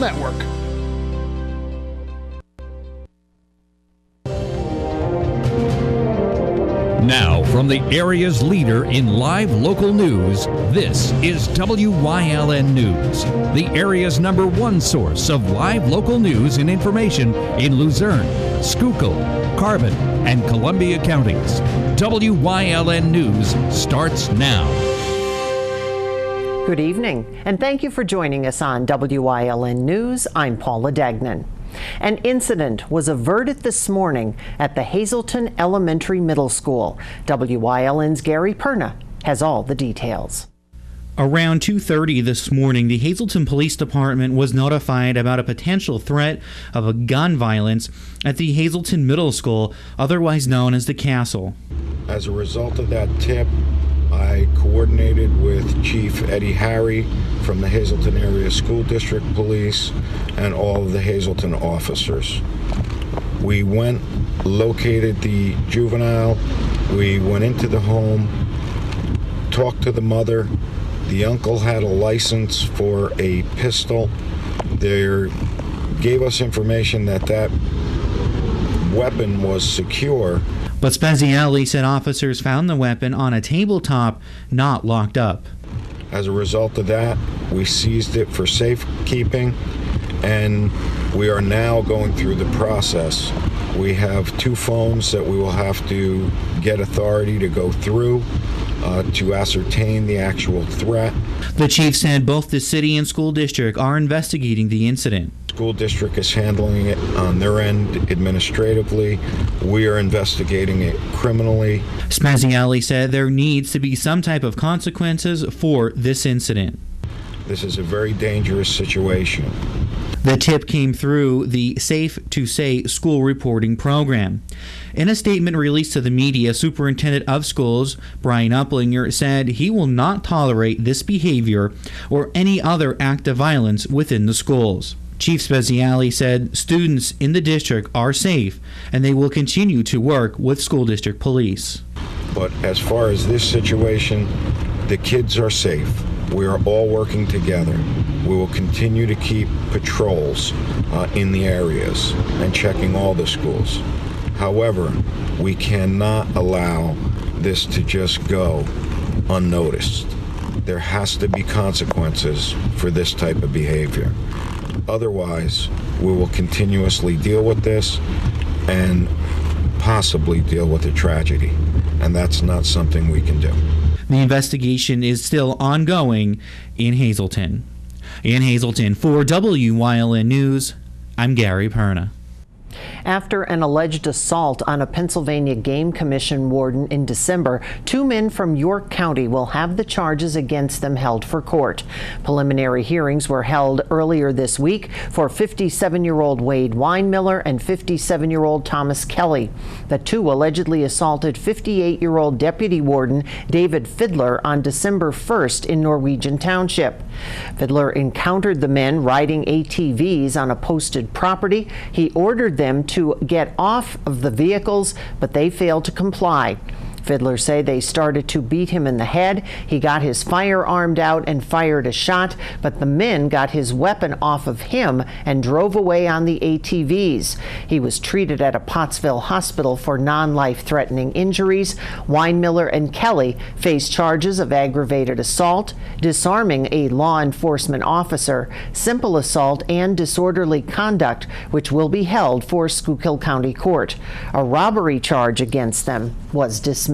Network. Now, from the area's leader in live local news, this is WYLN News, the area's #1 source of live local news and information in Luzerne, Schuylkill, Carbon, and Columbia counties. WYLN News starts now. Good evening, and thank you for joining us on WYLN News. I'm Paula Dagnan. An incident was averted this morning at the Hazleton Elementary Middle School. WYLN's Gary Perna has all the details. Around 2:30 this morning, the Hazleton Police Department was notified about a potential threat of a gun violence at the Hazleton Middle School, otherwise known as the Castle. As a result of that tip, I coordinated with Chief Eddie Harry from the Hazleton Area School District Police and all of the Hazleton officers. We went, located the juvenile, we went into the home, talked to the mother. The uncle had a license for a pistol. They gave us information that that weapon was secure. But Speziale said officers found the weapon on a tabletop, not locked up. As a result of that, we seized it for safekeeping, and we are now going through the process. We have 2 phones that we will have to get authority to go through to ascertain the actual threat. The chief said both the city and school district are investigating the incident. School district is handling it on their end administratively. We are investigating it criminally. Speziale said there needs to be some type of consequences for this incident. This is a very dangerous situation. The tip came through the Safe to Say school reporting program. In a statement released to the media, Superintendent of Schools Brian Uplinger said he will not tolerate this behavior or any other act of violence within the schools. Chief Speziale said students in the district are safe and they will continue to work with school district police. But as far as this situation, the kids are safe. We are all working together. We will continue to keep patrols in the areas and checking all the schools. However, we cannot allow this to just go unnoticed. There has to be consequences for this type of behavior. Otherwise, we will continuously deal with this and possibly deal with a tragedy. And that's not something we can do. The investigation is still ongoing in Hazleton. In Hazleton, for WYLN News, I'm Gary Perna. After an alleged assault on a Pennsylvania Game Commission warden in December, 2 men from York County will have the charges against them held for court. Preliminary hearings were held earlier this week for 57-year-old Wade Weinmiller and 57-year-old Thomas Kelly. The 2 allegedly assaulted 58-year-old Deputy Warden David Fiddler on December 1st in Norwegian Township. Fiddler encountered the men riding ATVs on a posted property. He ordered them to get off of the vehicles, but they failed to comply. Fiddlers say they started to beat him in the head. He got his firearm out and fired a shot, but the men got his weapon off of him and drove away on the ATVs. He was treated at a Pottsville hospital for non-life-threatening injuries. Weinmiller and Kelly face charges of aggravated assault, disarming a law enforcement officer, simple assault, and disorderly conduct, which will be held for Schuylkill County Court. A robbery charge against them was dismissed.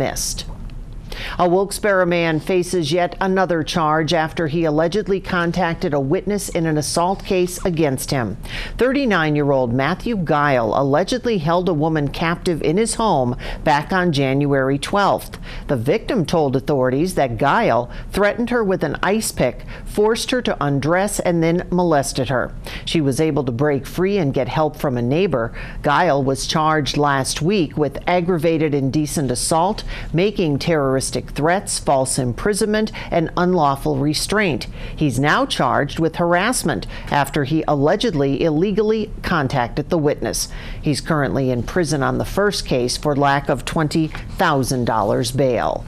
A Wilkesboro man faces yet another charge after he allegedly contacted a witness in an assault case against him. 39-year-old Matthew Guile allegedly held a woman captive in his home back on January 12th. The victim told authorities that Guile threatened her with an ice pick, forced her to undress, and then molested her. She was able to break free and get help from a neighbor. Guile was charged last week with aggravated indecent assault, making terroristic threats, false imprisonment, and unlawful restraint. He's now charged with harassment after he allegedly illegally contacted the witness. He's currently in prison on the first case for lack of $20,000 bail.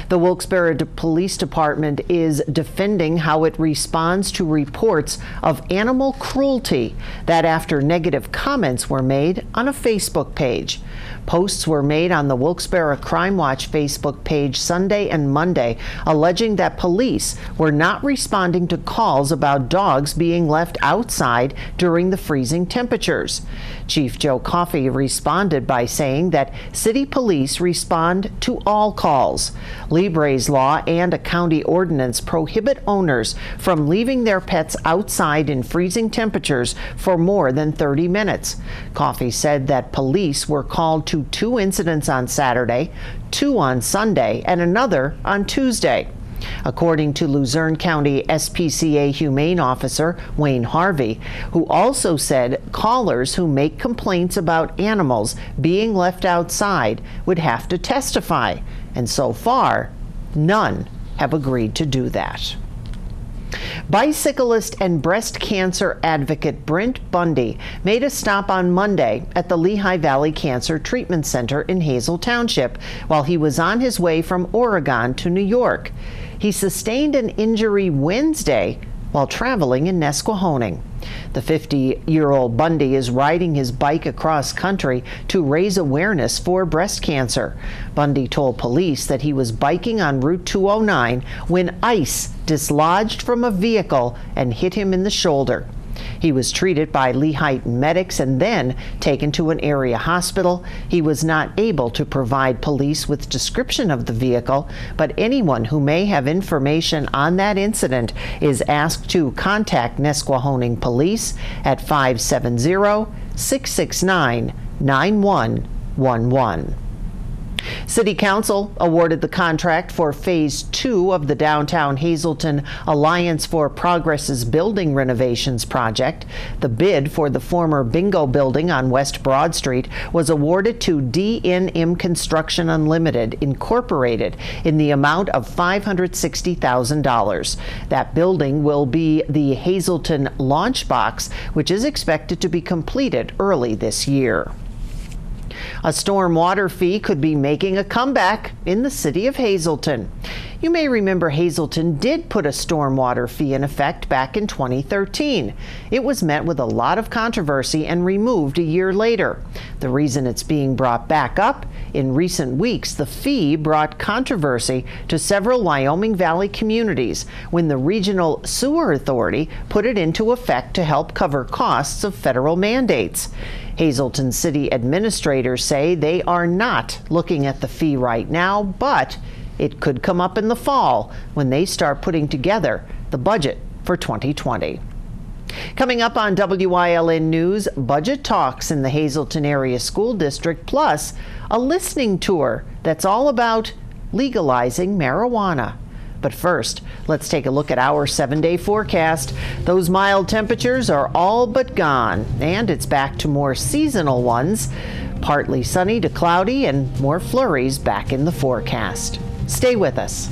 The Wilkesboro Police Department is defending how it responds to reports of animal cruelty that after negative comments were made on a Facebook page. Posts were made on the Wilkesboro Crime Watch Facebook page Sunday and Monday, alleging that police were not responding to calls about dogs being left outside during the freezing temperatures. Chief Joe Coffey responded by saying that city police respond to all calls. Libre's law and a county ordinance prohibit owners from leaving their pets outside in freezing temperatures for more than 30 minutes. Coffey said that police were called to 2 incidents on Saturday, 2 on Sunday, and another on Tuesday. According to Luzerne County SPCA Humane Officer Wayne Harvey, who also said callers who make complaints about animals being left outside would have to testify, and so far, none have agreed to do that. Bicyclist and breast cancer advocate Brent Bundy made a stop on Monday at the Lehigh Valley Cancer Treatment Center in Hazel Township while he was on his way from Oregon to New York. He sustained an injury Wednesday while traveling in Nesquehoning. The 50-year-old Bundy is riding his bike across country to raise awareness for breast cancer. Bundy told police that he was biking on Route 209 when ice dislodged from a vehicle and hit him in the shoulder. He was treated by Lehigh medics and then taken to an area hospital. He was not able to provide police with description of the vehicle, but anyone who may have information on that incident is asked to contact Nesquehoning Police at 570-669-9111. City Council awarded the contract for Phase 2 of the downtown Hazleton Alliance for Progress's building renovations project. The bid for the former Bingo building on West Broad Street was awarded to D&M Construction Unlimited, Incorporated, in the amount of $560,000. That building will be the Hazleton Launch Box, which is expected to be completed early this year. A stormwater fee could be making a comeback in the city of Hazleton. You may remember Hazleton did put a stormwater fee in effect back in 2013. It was met with a lot of controversy and removed a year later. The reason it's being brought back up, in recent weeks, the fee brought controversy to several Wyoming Valley communities when the Regional Sewer Authority put it into effect to help cover costs of federal mandates. Hazleton city administrators say they are not looking at the fee right now, but it could come up in the fall when they start putting together the budget for 2020. Coming up on WILN News, budget talks in the Hazleton Area School District, plus a listening tour that's all about legalizing marijuana. But first, let's take a look at our 7-day forecast. Those mild temperatures are all but gone, and it's back to more seasonal ones. Partly sunny to cloudy and more flurries back in the forecast. Stay with us.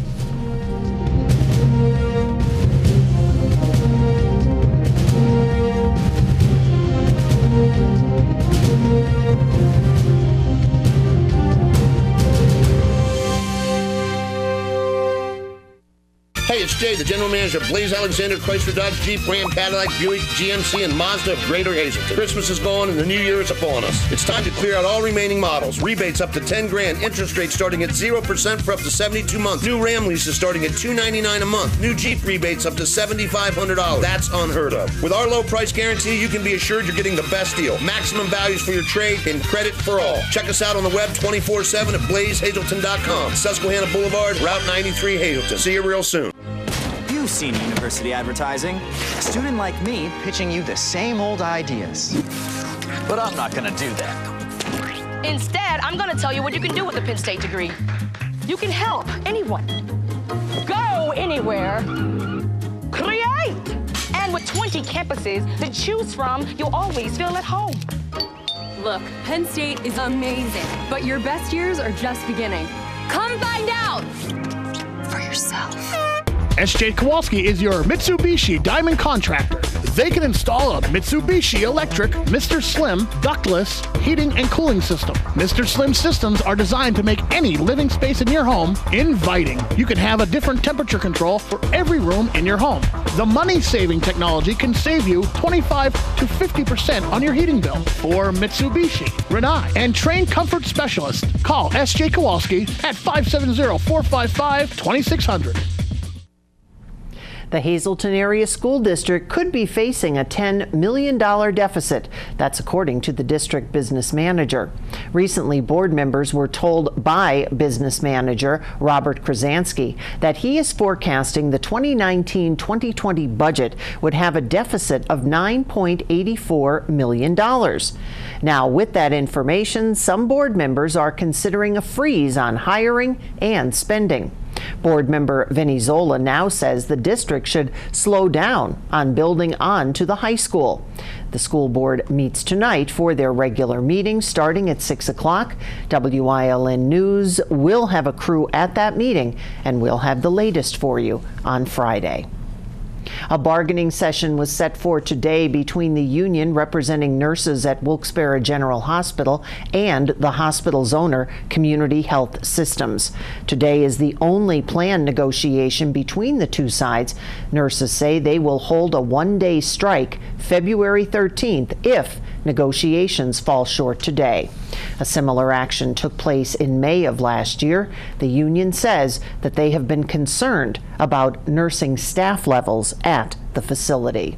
Hey, it's Jay, the general manager of Blaze Alexander Chrysler Dodge Jeep Ram Cadillac Buick GMC and Mazda of Greater Hazleton. Christmas is gone and the new year is upon us. It's time to clear out all remaining models. Rebates up to $10,000. Interest rates starting at 0% for up to 72 months. New Ram leases starting at $299 a month. New Jeep rebates up to $7,500. That's unheard of. With our low price guarantee, you can be assured you're getting the best deal. Maximum values for your trade and credit for all. Check us out on the web 24/7 at blazehazleton.com. Susquehanna Boulevard, Route 93, Hazleton. See you real soon. You've seen university advertising. A student like me pitching you the same old ideas. But I'm not gonna do that. Instead, I'm gonna tell you what you can do with a Penn State degree. You can help anyone. Go anywhere. Create! And with 20 campuses to choose from, you'll always feel at home. Look, Penn State is amazing, but your best years are just beginning. Come find out for yourself. S.J. Kowalski is your Mitsubishi Diamond contractor. They can install a Mitsubishi electric Mr. Slim ductless heating and cooling system. Mr. Slim systems are designed to make any living space in your home inviting. You can have a different temperature control for every room in your home. The money-saving technology can save you 25 to 50% on your heating bill. For Mitsubishi, Rinnai, and trained comfort specialist, call S.J. Kowalski at 570-455-2600. The Hazleton Area School District could be facing a $10 million deficit. That's according to the district business manager. Recently, board members were told by business manager Robert Krasansky that he is forecasting the 2019-2020 budget would have a deficit of $9.84 million. Now, with that information, some board members are considering a freeze on hiring and spending. Board member Vinnie Zola now says the district should slow down on building on to the high school. The school board meets tonight for their regular meeting starting at 6 o'clock. WILN News will have a crew at that meeting, and we'll have the latest for you on Friday. A bargaining session was set for today between the union representing nurses at Wilkesboro General Hospital and the hospital's owner, Community Health Systems. Today is the only planned negotiation between the two sides. Nurses say they will hold a one-day strike February 13th if negotiations fall short today. A similar action took place in May of last year. The union says that they have been concerned about nursing staff levels at the facility.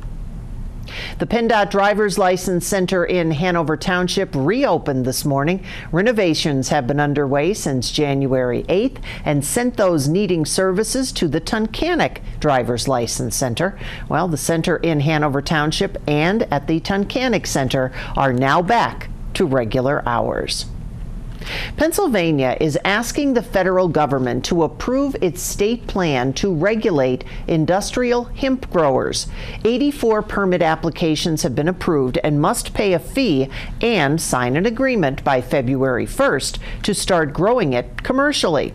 The PennDOT Driver's License Center in Hanover Township reopened this morning. Renovations have been underway since January 8th and sent those needing services to the Tunkhannock Driver's License Center. Well, the center in Hanover Township and at the Tunkhannock Center are now back to regular hours. Pennsylvania is asking the federal government to approve its state plan to regulate industrial hemp growers. 84 permit applications have been approved and must pay a fee and sign an agreement by February 1st to start growing it commercially.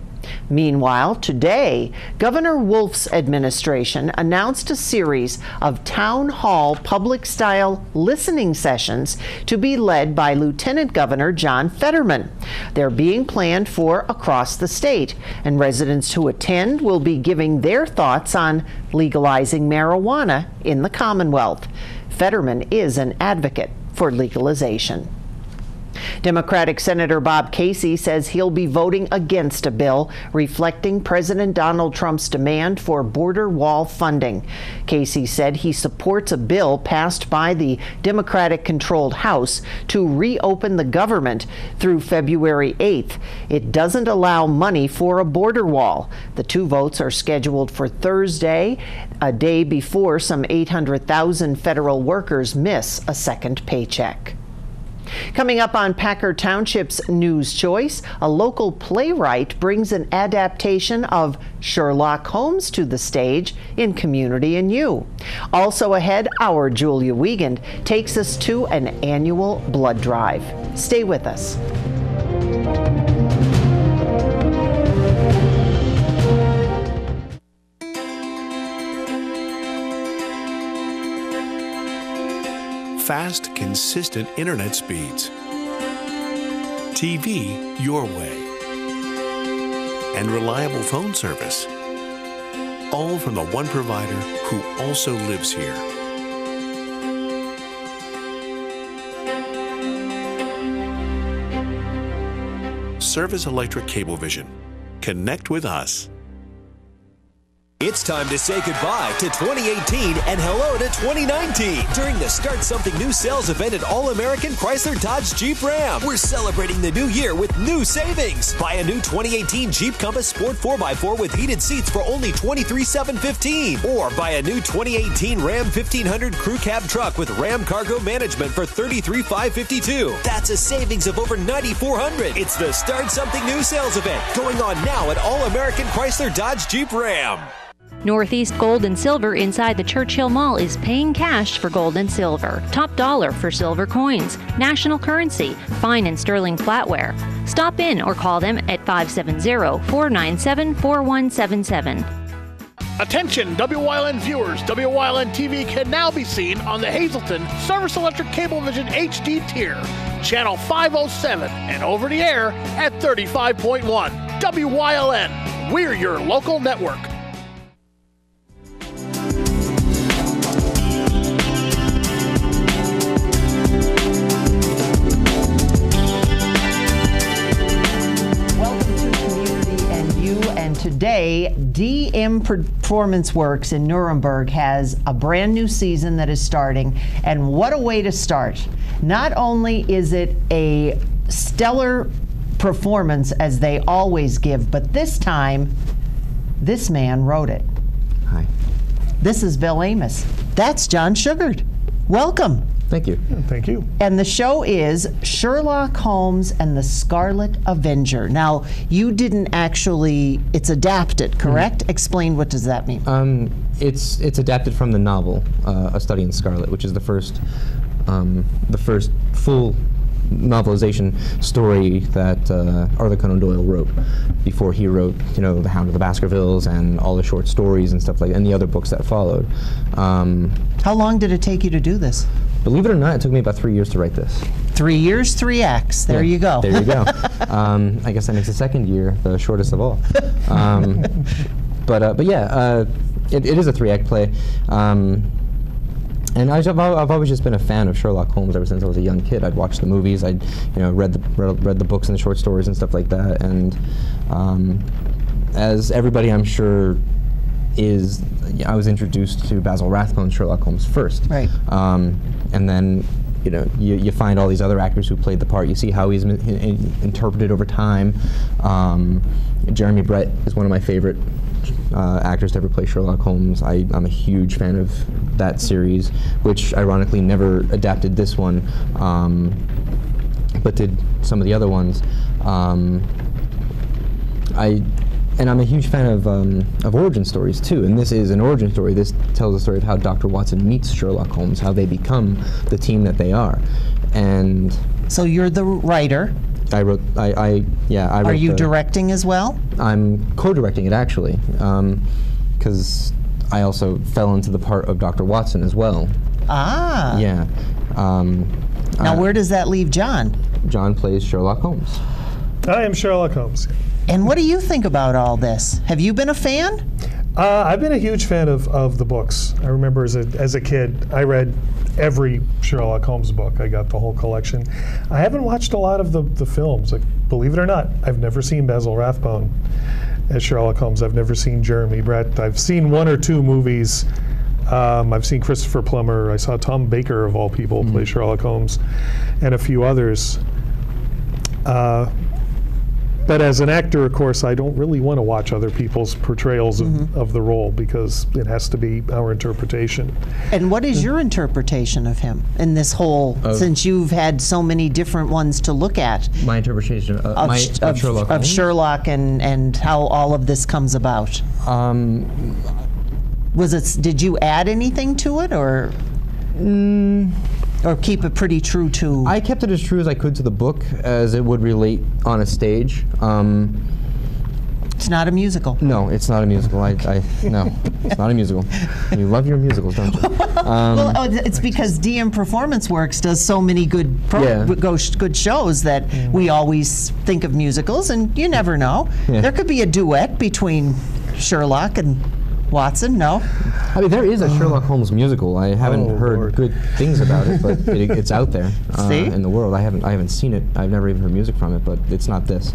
Meanwhile, today, Governor Wolf's administration announced a series of town hall public-style listening sessions to be led by Lieutenant Governor John Fetterman. They're being planned for across the state, and residents who attend will be giving their thoughts on legalizing marijuana in the Commonwealth. Fetterman is an advocate for legalization. Democratic Senator Bob Casey says he'll be voting against a bill reflecting President Donald Trump's demand for border wall funding. Casey said he supports a bill passed by the Democratic-controlled House to reopen the government through February 8th. It doesn't allow money for a border wall. The two votes are scheduled for Thursday, a day before some 800,000 federal workers miss a second paycheck. Coming up on Packer Township's News Choice, a local playwright brings an adaptation of Sherlock Holmes to the stage in Community and You. Also ahead, our Julia Wiegand takes us to an annual blood drive. Stay with us. Fast, consistent internet speeds, TV your way, and reliable phone service, all from the one provider who also lives here. Service Electric Cablevision. Connect with us. It's time to say goodbye to 2018 and hello to 2019 during the Start Something New sales event at All-American Chrysler Dodge Jeep Ram. We're celebrating the new year with new savings. Buy a new 2018 Jeep Compass Sport 4x4 with heated seats for only $23,715. Or buy a new 2018 Ram 1500 Crew Cab truck with Ram Cargo Management for $33,552. That's a savings of over $9,400. It's the Start Something New sales event going on now at All-American Chrysler Dodge Jeep Ram. Northeast Gold and Silver inside the Churchill Mall is paying cash for gold and silver. Top dollar for silver coins. National currency. Fine and sterling flatware. Stop in or call them at 570-497-4177. Attention, WYLN viewers. WYLN TV can now be seen on the Hazleton Service Electric Cablevision HD tier, channel 507, and over the air at 35.1. WYLN, we're your local network. Today, DM Performance Works in Nuremberg has a brand new season that is starting, and what a way to start. Not only is it a stellar performance as they always give, but this time, this man wrote it. Hi. This is Bill Amos. That's John Shugart. Welcome. Thank you. Thank you. And the show is Sherlock Holmes and the Scarlet Avenger. Now, you didn't actually, it's adapted, correct? Explain, what does that mean? It's adapted from the novel, A Study in Scarlet, which is the first full novelization story that Arthur Conan Doyle wrote before he wrote, The Hound of the Baskervilles and all the short stories and stuff like that, and the other books that followed. How long did it take you to do this? Believe it or not, it took me about 3 years to write this. 3 years, 3 acts. There you go. There you go. I guess that makes the second year the shortest of all. But yeah, it is a 3-act play. And I've always just been a fan of Sherlock Holmes ever since I was a young kid. I'd watched the movies, I'd read the books and the short stories and stuff like that. And as everybody I'm sure is, I was introduced to Basil Rathbone's Sherlock Holmes first. Right. And then you find all these other actors who played the part. You see how he's interpreted over time. Jeremy Brett is one of my favorite actors to ever play Sherlock Holmes. I'm a huge fan of that series, which ironically never adapted this one, but did some of the other ones. And I'm a huge fan of origin stories too, and this is an origin story. This tells the story of how Dr. Watson meets Sherlock Holmes, how they become the team that they are. And so you're the writer. I wrote. I wrote. Are you directing as well? I'm co-directing it actually, because I also fell into the part of Dr. Watson as well. Ah. Yeah. Now, where does that leave John? John plays Sherlock Holmes. I am Sherlock Holmes. And what do you think about all this? Have you been a fan? I've been a huge fan of the books. I remember as a kid, I read every Sherlock Holmes book. I got the whole collection. I haven't watched a lot of the films. Like, believe it or not, I've never seen Basil Rathbone as Sherlock Holmes. I've never seen Jeremy Brett. I've seen 1 or 2 movies. I've seen Christopher Plummer. I saw Tom Baker, of all people, play Sherlock Holmes, and a few others. But as an actor, of course, I don't really want to watch other people's portrayals of the role, because it has to be our interpretation. And what is your interpretation of him in this whole, since you've had so many different ones to look at? My interpretation of Sherlock Holmes? Of Sherlock and how all of this comes about. Did you add anything to it, or keep it pretty true to? I kept it as true as I could to the book, as it would relate on a stage. It's not a musical. No, it's not a musical. No, it's not a musical. You love your musicals, don't you? Well, it's because DM Performance Works does so many good shows that we always think of musicals, and you never know. Yeah. There could be a duet between Sherlock and Watson, no? I mean, there is a Sherlock Holmes musical. I haven't heard good things about it, but it's out there in the world. I haven't seen it. I've never even heard music from it, but it's not this.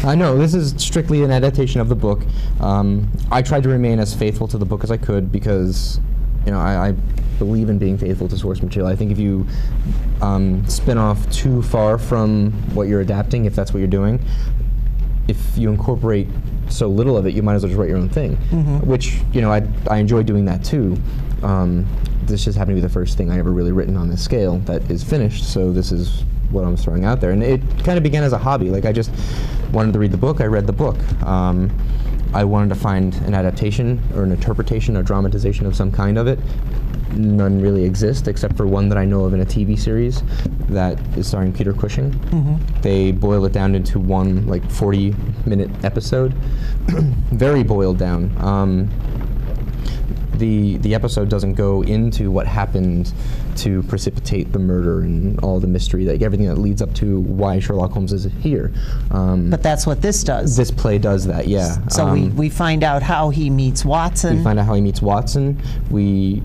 No, this is strictly an adaptation of the book. I tried to remain as faithful to the book as I could, because I believe in being faithful to source material. I think if you spin off too far from what you're adapting, if that's what you're doing, if you incorporate so little of it, you might as well just write your own thing, which, I enjoy doing that too. This just happened to be the first thing I ever really written on this scale that is finished, so this is what I'm throwing out there. And it kind of began as a hobby. Like, I just wanted to read the book, I read the book. I wanted to find an adaptation or an interpretation or dramatization of some kind of it. None really exist, except for one that I know of in a TV series that is starring Peter Cushing. They boil it down into one 40-minute episode, very boiled down. the episode doesn't go into what happened to precipitate the murder and all the mystery, like everything that leads up to why Sherlock Holmes is here. But that's what this does. This play does that, yeah. So we find out how he meets Watson. We find out how he meets Watson. We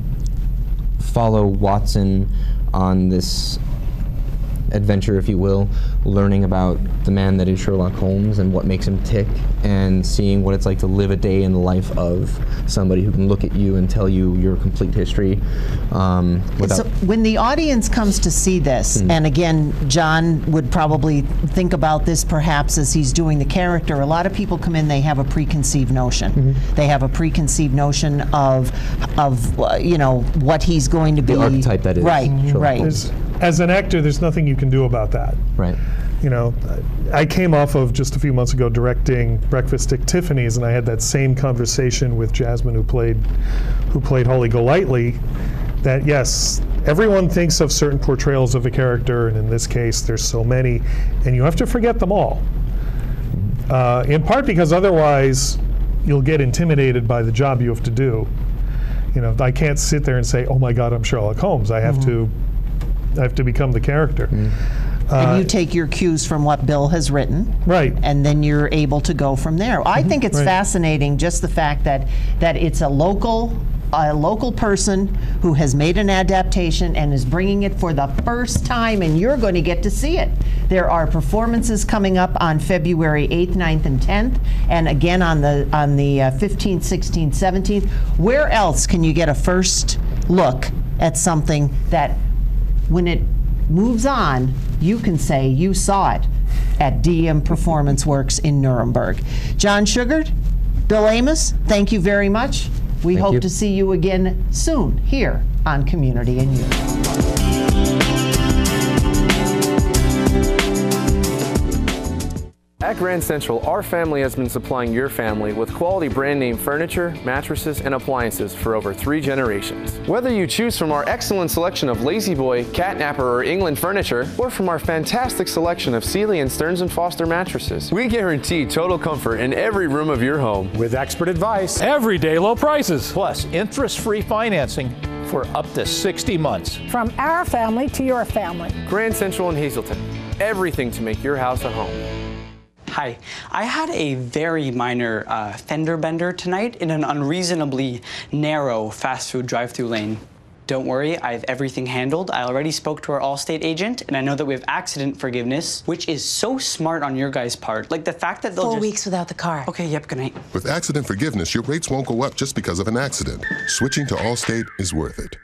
follow Watson on this adventure, if you will, learning about the man that is Sherlock Holmes and what makes him tick, and seeing what it's like to live a day in the life of somebody who can look at you and tell you your complete history. So when the audience comes to see this, and again, John would probably think about this perhaps as he's doing the character, a lot of people come in, they have a preconceived notion. They have a preconceived notion of you know, what he's going to be. The archetype that is Sherlock Holmes. As an actor, there's nothing you can do about that. Right. You know, I came off of just a few months ago directing Breakfast at Tiffany's, and I had that same conversation with Jasmine, who played Holly Golightly. That yes, everyone thinks of certain portrayals of a character, and in this case, there's so many, and you have to forget them all. In part because otherwise, you'll get intimidated by the job you have to do. You know, I can't sit there and say, "Oh my God, I'm Sherlock Holmes." I have to become the character. And you take your cues from what Bill has written, right? And then you're able to go from there. I think it's fascinating, just the fact that it's a local person who has made an adaptation and is bringing it for the first time, and you're going to get to see it. There are performances coming up on February 8th, 9th, and 10th, and again on the 15th, 16th, 17th. Where else can you get a first look at something that, when it moves on, you can say you saw it at DM Performance Works in Nuremberg? John Shugart, Bill Amos, thank you very much. We hope to see you again soon here on Community and You. At Grand Central, our family has been supplying your family with quality brand name furniture, mattresses, and appliances for over 3 generations. Whether you choose from our excellent selection of Lazy Boy, Catnapper, or England furniture, or from our fantastic selection of Sealy and Stearns & Foster mattresses, we guarantee total comfort in every room of your home. With expert advice, everyday low prices, plus interest-free financing for up to 60 months. From our family to your family. Grand Central in Hazleton. Everything to make your house a home. Hi, I had a very minor fender bender tonight in an unreasonably narrow fast food drive-through lane. Don't worry, I have everything handled. I already spoke to our Allstate agent, and I know that we have accident forgiveness, which is so smart on your guys' part. Like the fact that they'll 4 weeks without the car. Okay, yep, good night. With accident forgiveness, your rates won't go up just because of an accident. Switching to Allstate is worth it.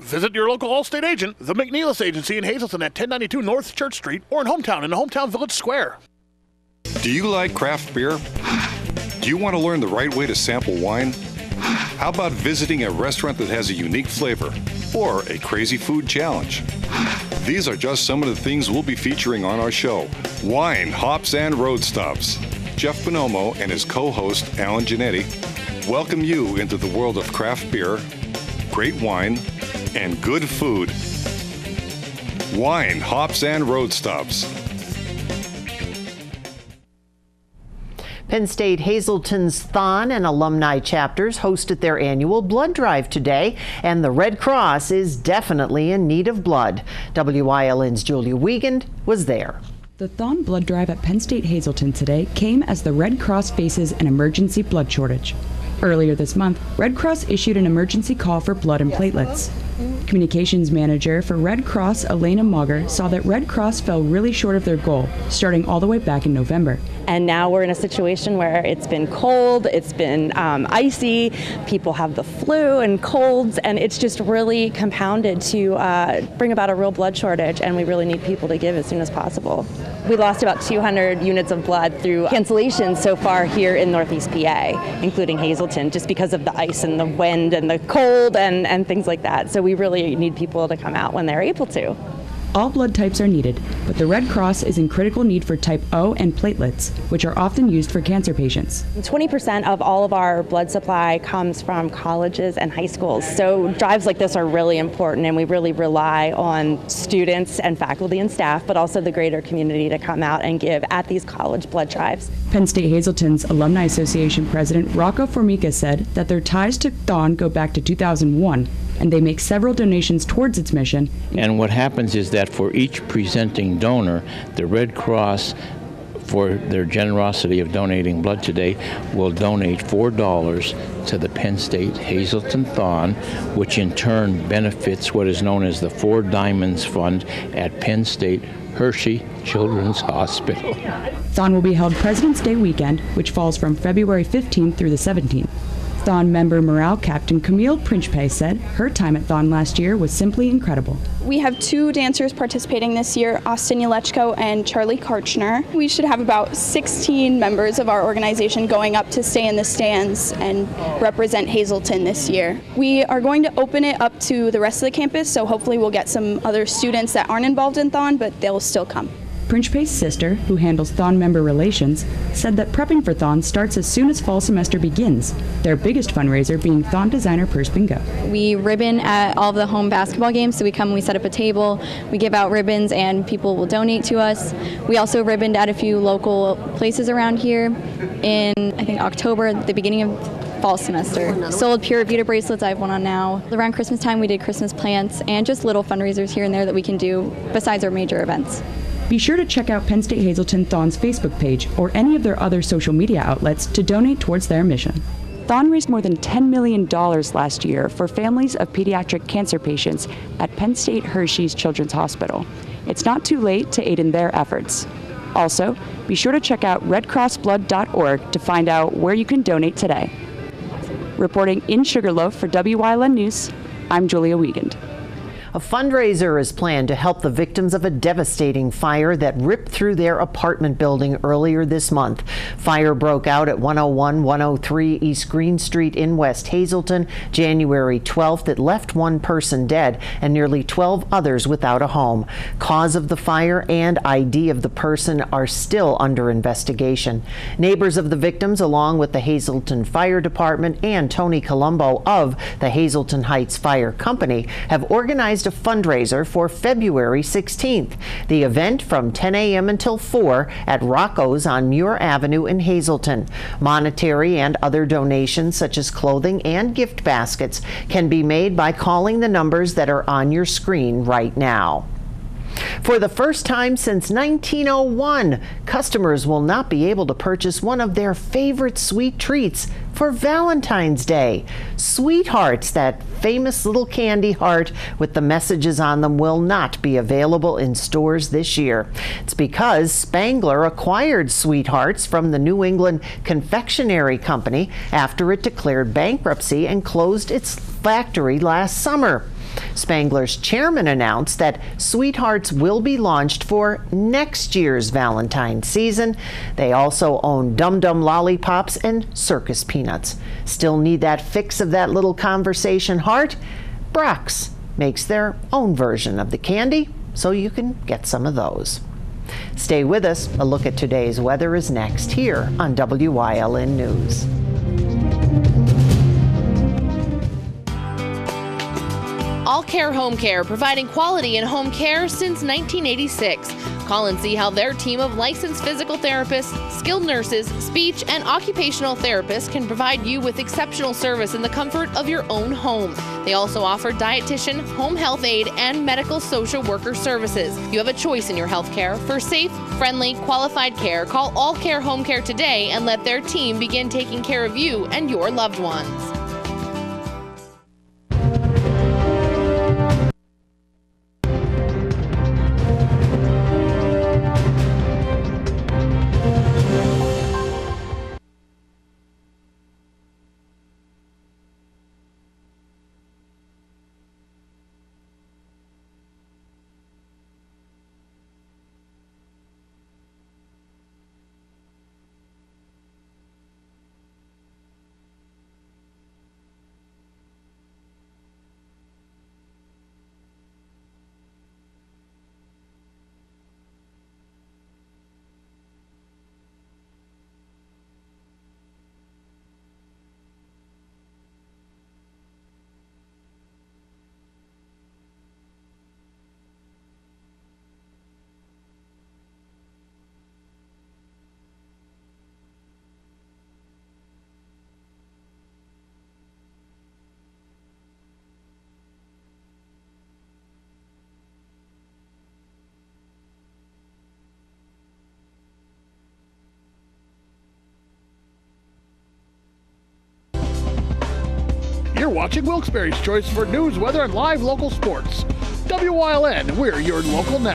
Visit your local Allstate agent, the McNeilis Agency in Hazleton at 1092 North Church Street, or in Hometown in the Hometown Village Square. Do you like craft beer? Do you want to learn the right way to sample wine? How about visiting a restaurant that has a unique flavor or a crazy food challenge? These are just some of the things we'll be featuring on our show. Wine, Hops, and Road Stops. Jeff Bonomo and his co-host, Alan Giannetti, welcome you into the world of craft beer, great wine, and good food. Wine, Hops, and Road Stops. Penn State Hazleton's Thon and alumni chapters hosted their annual blood drive today, and the Red Cross is definitely in need of blood. WILN's Julia Wiegand was there. The Thon blood drive at Penn State Hazleton today came as the Red Cross faces an emergency blood shortage. Earlier this month, Red Cross issued an emergency call for blood and platelets. Communications manager for Red Cross, Elena Mauger, saw that Red Cross fell really short of their goal, starting all the way back in November. And now we're in a situation where it's been cold, it's been icy, people have the flu and colds, and it's just really compounded to bring about a real blood shortage, and we really need people to give as soon as possible. We lost about 200 units of blood through cancellations so far here in Northeast PA, including Hazleton, just because of the ice and the wind and the cold and things like that. So we really need people to come out when they're able to. All blood types are needed, but the Red Cross is in critical need for type O and platelets, which are often used for cancer patients. 20% of all of our blood supply comes from colleges and high schools. So drives like this are really important, and we really rely on students and faculty and staff, but also the greater community to come out and give at these college blood drives. Penn State Hazleton's Alumni Association President Rocco Formica said that their ties to Thon go back to 2001, and they make several donations towards its mission. And what happens is that for each presenting donor, the Red Cross, for their generosity of donating blood today, will donate $4 to the Penn State Hazleton Thon, which in turn benefits what is known as the Four Diamonds Fund at Penn State Hershey Children's Hospital. Thon will be held President's Day weekend, which falls from February 15th through the 17th. Thon member morale captain Camille Principe said her time at Thon last year was simply incredible. We have 2 dancers participating this year, Austin Yalechko and Charlie Karchner. We should have about 16 members of our organization going up to stay in the stands and represent Hazleton this year. We are going to open it up to the rest of the campus, so hopefully we'll get some other students that aren't involved in Thon, but they'll still come. Principe's sister, who handles Thon member relations, said that prepping for Thon starts as soon as fall semester begins, their biggest fundraiser being Thon Designer Purse Bingo. We ribbon at all of the home basketball games, so we come, we set up a table, we give out ribbons, and people will donate to us. We also ribboned at a few local places around here in, I think, October, the beginning of fall semester. Sold Pure Vita bracelets, I have one on now. Around Christmas time, we did Christmas plants and just little fundraisers here and there that we can do besides our major events. Be sure to check out Penn State Hazleton Thon's Facebook page or any of their other social media outlets to donate towards their mission. Thon raised more than $10 million last year for families of pediatric cancer patients at Penn State Hershey's Children's Hospital. It's not too late to aid in their efforts. Also, be sure to check out redcrossblood.org to find out where you can donate today. Reporting in Sugarloaf for Wyln News, I'm Julia Wiegand. A fundraiser is planned to help the victims of a devastating fire that ripped through their apartment building earlier this month. Fire broke out at 101-103 East Green Street in West Hazleton January 12th. It left one person dead and nearly 12 others without a home. Cause of the fire and ID of the person are still under investigation. Neighbors of the victims, along with the Hazleton Fire Department and Tony Colombo of the Hazleton Heights Fire Company, have organized a fundraiser for February 16th. The event from 10 a.m. until 4 at Rocco's on Muir Avenue in Hazleton. Monetary and other donations such as clothing and gift baskets can be made by calling the numbers that are on your screen right now. For the first time since 1901, customers will not be able to purchase one of their favorite sweet treats for Valentine's Day. Sweethearts, that famous little candy heart with the messages on them, will not be available in stores this year. It's because Spangler acquired Sweethearts from the New England Confectionery Company after it declared bankruptcy and closed its factory last summer. Spangler's chairman announced that Sweethearts will be launched for next year's Valentine's season. They also own Dum Dum Lollipops and Circus Peanuts. Still need that fix of that little conversation heart? Brock's makes their own version of the candy, so you can get some of those. Stay with us. A look at today's weather is next here on WYLN News. All Care Home Care, providing quality in home care since 1986. Call and see how their team of licensed physical therapists, skilled nurses, speech, and occupational therapists can provide you with exceptional service in the comfort of your own home. They also offer dietitian, home health aide, and medical social worker services. You have a choice in your health care. For safe, friendly, qualified care, call All Care Home Care today and let their team begin taking care of you and your loved ones. You're watching Wilkes-Barre's Choice for news, weather, and live local sports. WYLN, we're your local network.